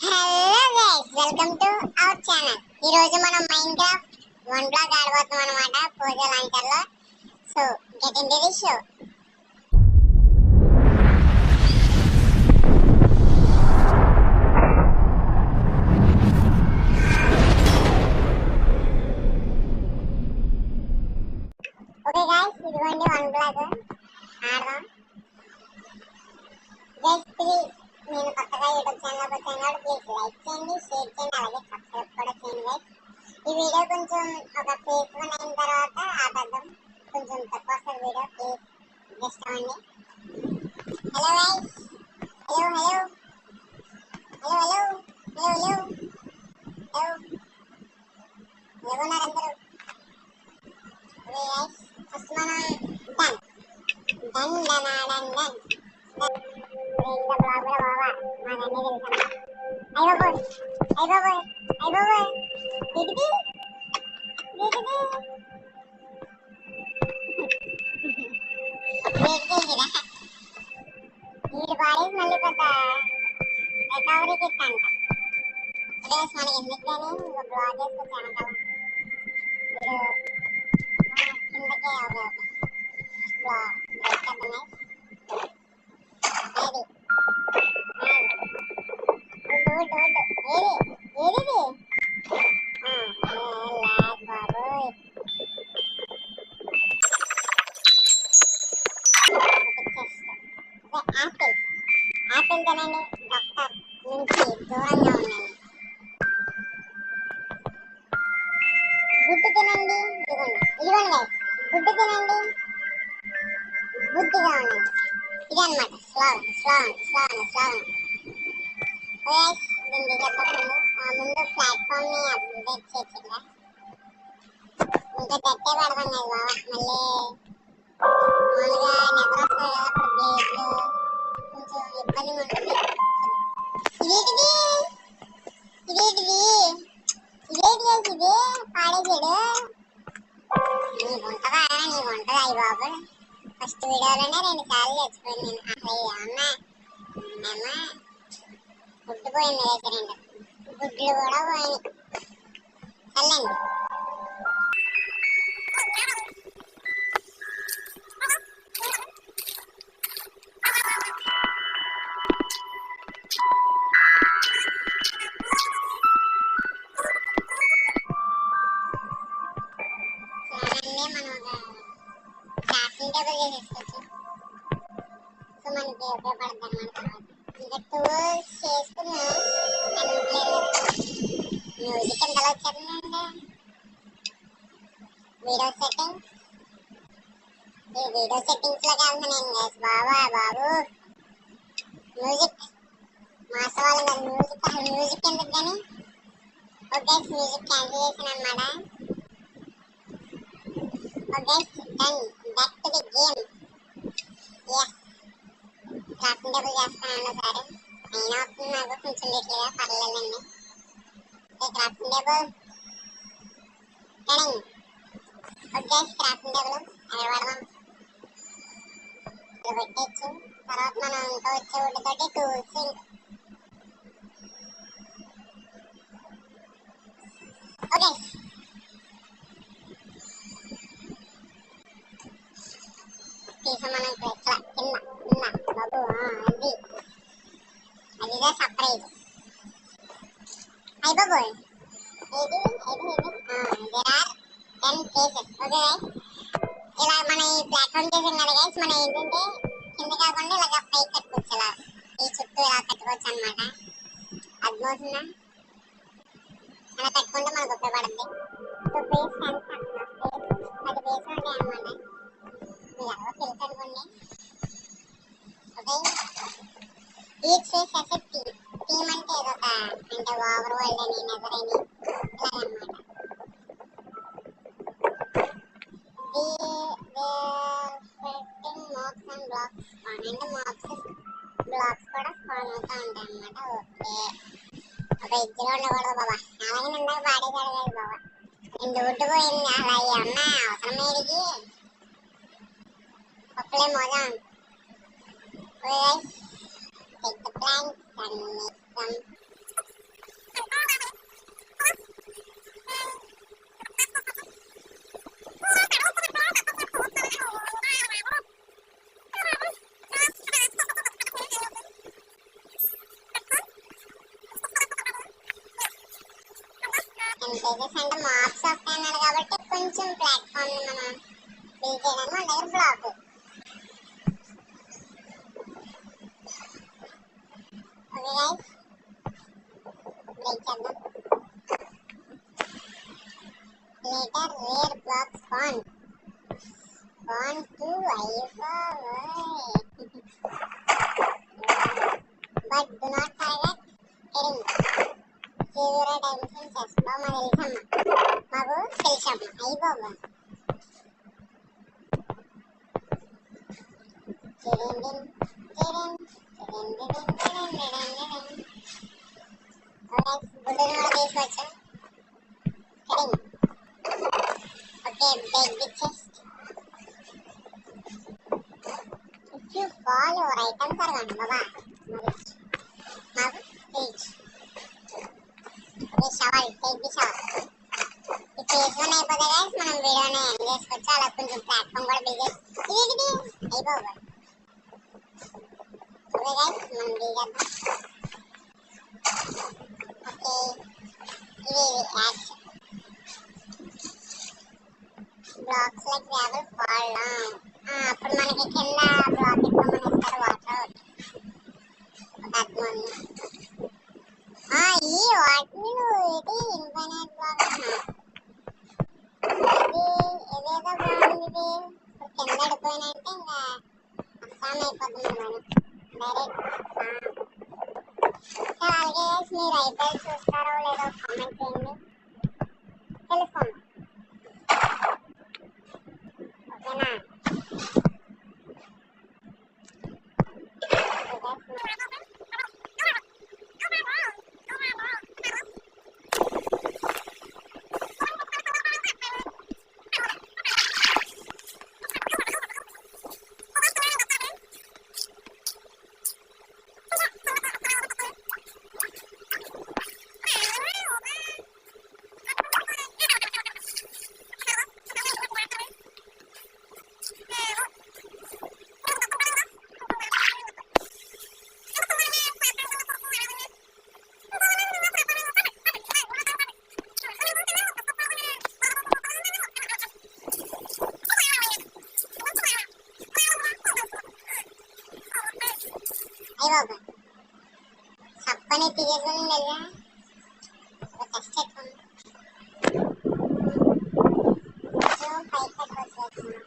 Hello guys, welcome to our channel. ఈ రోజు మనం మైన్క్రాఫ్ట్ వన్ బ్లాక్ ఆడబోతున్నాం అన్నమాట పోజో లాంచర్ లో. So get in the show. Okay guys, ఇదిగోండి వన్ బ్లాక్ ఆడదాం. గైస్ ప్లీజ్, నేను కొత్తగా యూట్యూబ్ ఛానల్ వచ్చాను కాబట్టి ప్లీజ్ లైక్ చేయండి, షేర్ చేయండి, అలాగే సబ్స్క్రైబ్ కూడా చేయండి గైస్. ఈ వీడియో కొంచెం ఒక ఫేస్ వన్ అయిన తర్వాత ఆపేద్దాం, కొంచెం తక్కువ వస్తుంది వీడియో, ప్లీజ్ జస్ట్ అవ్వండి. Hello guys, hello hello hello hello hello hello hello ఎలాగున్నారు అందరూ? ఓకే గైస్, ఫస్ట్ మనం done done done done done ఇంకా బ్లాగ్ కూడా బాగా మాకన్నీ తెలుసమ్మా. అయ్య బాబోయ్ అయ్య బాబోయ్ అయ్య బాబోయ్ దిగిది దిగిది దిగిదిరా వీడి బాడీకి మళ్ళీ పెద్ద రికవరీకి ఇస్తాంట. రేస్ మనకి ఎందుకు కానీ ఇంకో బ్లాగ్ వేసుకొచ్చాను కదా వీడు కిందకే. ఓకే ఓకే బ్లాగ్ వేసుకొద్దాం ఏది ఓడ్ ఓడ్ ఏది ఏది లాగ్ బాబోయ్. యాపిల్ యాపిల్ తినండి, డాక్టర్ నుంచి దూరంగా ఉండండి. గుడ్డు తినండి, ఇదిగోండి ఇదిగోండి గైస్, గుడ్డు తినండి, బుద్ధిగా ఉండండి. ఇది అనమాట స్లోగన్ స్లోగన్ స్లోగన్ స్లోగన్. దీన్ని చెప్పకముందు ముందు ప్లాట్ఫామ్ ని అప్డేట్ చేసిందా, ఇంకా గట్టే పెడదాం కదా బాబా. మళ్ళీ మామూలుగా నిద్ర వస్తుంది కదా, అప్పుడు బ్లేడ్లు కొంచెం ఇబ్బందిగా ఉంటుంది. ఇదేంటిది ఇదేంటిది ఇదేంటి గైస్, ఇదే పాడేసాడు. నీకు ఉంటుందా నీకు ఉంటుందా అయ్యి బాబు. ఫస్ట్ వీడియోలోనే 2 సార్లు చచ్చిపోయింది నేను. అసలు ఏమన్నా అమ్మా గుడ్డు పోయింది అయితే 2 గుడ్లు కూడా పోయినాయి. చల్లండి మనం ఒక క్రాఫ్టింగ్ టేబుల్ చేసేసుకోవచ్చు. సో మనకి ఉపయోగపడుతుంది అన్నమాట తర్వాత. ఇంకా టూల్స్ చేసుకున్నా మ్యూజిక్ ఎంతలో వచ్చేస్తుందండి. వీడియో సెట్టింగ్స్, ఈ వీడియో సెట్టింగ్స్ లోకి వెళ్తున్నాను గైస్. బాబా బాబు మ్యూజిక్ మాసవాళ్ళం కదా, మ్యూజిక్ అసలు మ్యూజిక్ ఎందుకు కానీ. ఓకే మ్యూజిక్ క్యాన్సిల్ చేసాను అన్నమాట. Okay done back to the game. Yes crafting table చేస్తానండి సరే, అయినా వస్తుంది నాకు కొంచెం లేట్గా, పర్లేదండి. క్రాఫ్టింగ్ టేబుల్ టడింగ్. ఓకే క్రాఫ్టింగ్ టేబుల్ అక్కడ పెడదాం, ఇక్కడ పెట్టచ్చు. తర్వాత మనం ఇంకా వచ్చే వుడ్తోటి టూల్స్ ఓకే తీసాం. మనం ఇక్కడ ఇట్లా కింద కింద బాబు అది అదిగా సర్ప్రైజ్. అయ్య బాబోయ్ ఏది ఏది ఏది there are 10 places. Okay guys, ఇలా మన ఈ ప్లాట్ఫామ్ చేసాం కదా గైస్, మనం ఏంటంటే కింద కాకుండా ఇలాగ పైకి కట్టుకోవచ్చు. ఇలా ఈ చుట్టూ ఇలా కట్టుకోవచ్చు అనమాట. అర్థమవుతుందా? అలా కట్టుకుంటే మనకు ఉపయోగపడుతుంది. సో బేస్ 10 10 బేస్ ఉంటాయి అనమాట. మీరు ఎవరో తెలుసు అనుకోండి. Okay each face as a team. Team అంటే ఏదొక అంటే ఓవర్ వరల్డ్ అని నెదర్ అని ఇలాగనమాట. మోబ్స్ అండ్ బ్లాక్స్ స్పాన్ అంటే మోబ్స్ బ్లాక్స్ కూడా స్పాన్ అవుతూ ఉంటాయి అన్నమాట. ఓకే ఒక ఇద్దరు ఉండకూడదు బాబా, అలాగే ఇందాక పాడేశాడు కదా బాబా. 2 వుడ్ పోయింది, అలా ఏమన్నా అవసరం ఏడికి ఒక్కలే మోదాం. Take the planks and make some advantages అంటే మార్క్స్ వస్తాయి అన్నాడు కాబట్టి కొంచెం ప్లాట్ఫామ్ ని మనం బిల్డ్ చేయడానికి మన దగ్గర బ్లాక్. ఓకే గైస్, బ్రేక్ చేద్దాం. Later rare blocks found to but do not forget heading zero dimension chess bomb magu telusama ayibaba చిరిండిన్ చిరిన్ చిరిండిన్ చిరిండిన్ ఓకే గుడ్డును కూడా తీసుకోవచ్చు. Heading okay, break the chest. If you fall, your items are gone. Baba, now reach. Okay, shovel. Take the shovel. ఈ phase 1 అయిపోతే guys మనం వీడియోని ఎండ్ చేసుకోవచ్చు. అలా కొంచెం ప్లాట్ఫామ్ కూడా బిల్డ్ చేసి ఇది అయిపోవాలి. ఓకే గైస్, మనం బిల్డ్ చేద్దాం. ఓకే, ఇది action blocks like gravel fall down. అప్పుడు మనకి కింద బ్లాక్ ఎక్కువ ఇస్తారు వాటర్. ఈ వాటిని ఇది ఇన్ఫైనైట్ బ్లాక్ ఇది ఏదేదో బాగుంది. ఇప్పుడు కింద పడిపోయినంటే ఇంకా అస్సాం అయిపోతుంది మనం డైరెక్ట్. అలాగే మీరు ఐపీఎల్ చూస్తారో లేదో కామెంట్ చేయండి, తెలుసుకోండి. ఓకేనా? బాబా సప్పని తీయకుండా లేదా ఒక టెస్ట్ ఎక్కుంది పైకి వచ్చేస్తున్నాం.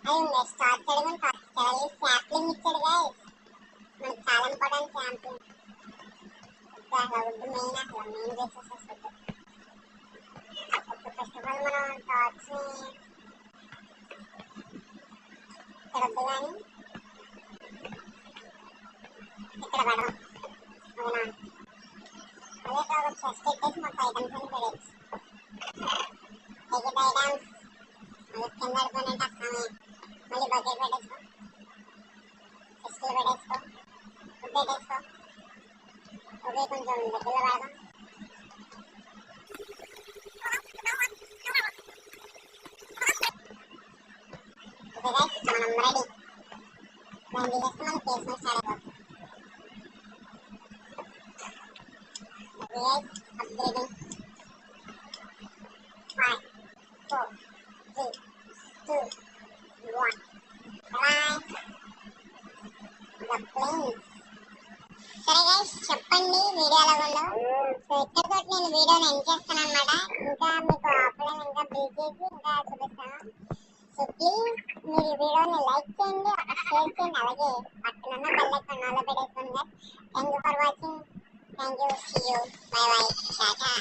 అయ్యింది స్టార్ట్ చేయడం చాలా శాప్లింగ్ ఇచ్చాడు గైస్. మనకు చాలా ఇంపార్టెంట్ శాంప్లింగ్. వద్దు మెయిన్ అసలు మెయిన్ బేసెస్ వద్దు. ఫస్ట్ ఆఫ్ ఆల్ మనం టార్చ్ని ఇక్కడ వద్దు కానీ ఇక్కడ పడదాం. అవునా, అదే ఒక చెస్ట్ ఎక్కేసి మాకు ఐటమ్స్ అని పెడేసి ఐటమ్స్ మళ్ళీ కింద పడిపోయినట్టు అస్తామే. మళ్ళీ బకెట్ పెట్టేసుకో, చెస్ట్లు పెట్టేసుకో, ఫుడ్ పెట్టేసుకో. ఓకే, కొంచెం దగ్గరలో పడదాం. ఓకే గైస్, మనం రెడీ. దాన్ని తీసేస్తే మనం ప్లేస్మెంట్ స్టార్ట్ అయిపోతుంది. Okay guys, upgrading 5 4 3 2 1. Fly the planes. సరే గైస్, చెప్పండి వీడియో ఎలా ఉందో. సో ఇక్కడితో నేను వీడియోని ఎండ్ చేస్తాను అనమాట. ఇంకా మీకు ఆఫ్లైన్ ఇంకా బిల్ చేసి ఇంకా చూపిస్తాను. సో ప్లీజ్ మీరు ఈ వీడియోని లైక్ చేయండి, షేర్ చేయండి, అలాగే పక్కన ఉన్న బెల్ ఐకాన్ ఆన్లో పెట్టేసుకోండి. Thank you for watching. Thank you. See you. Bye bye. Tata.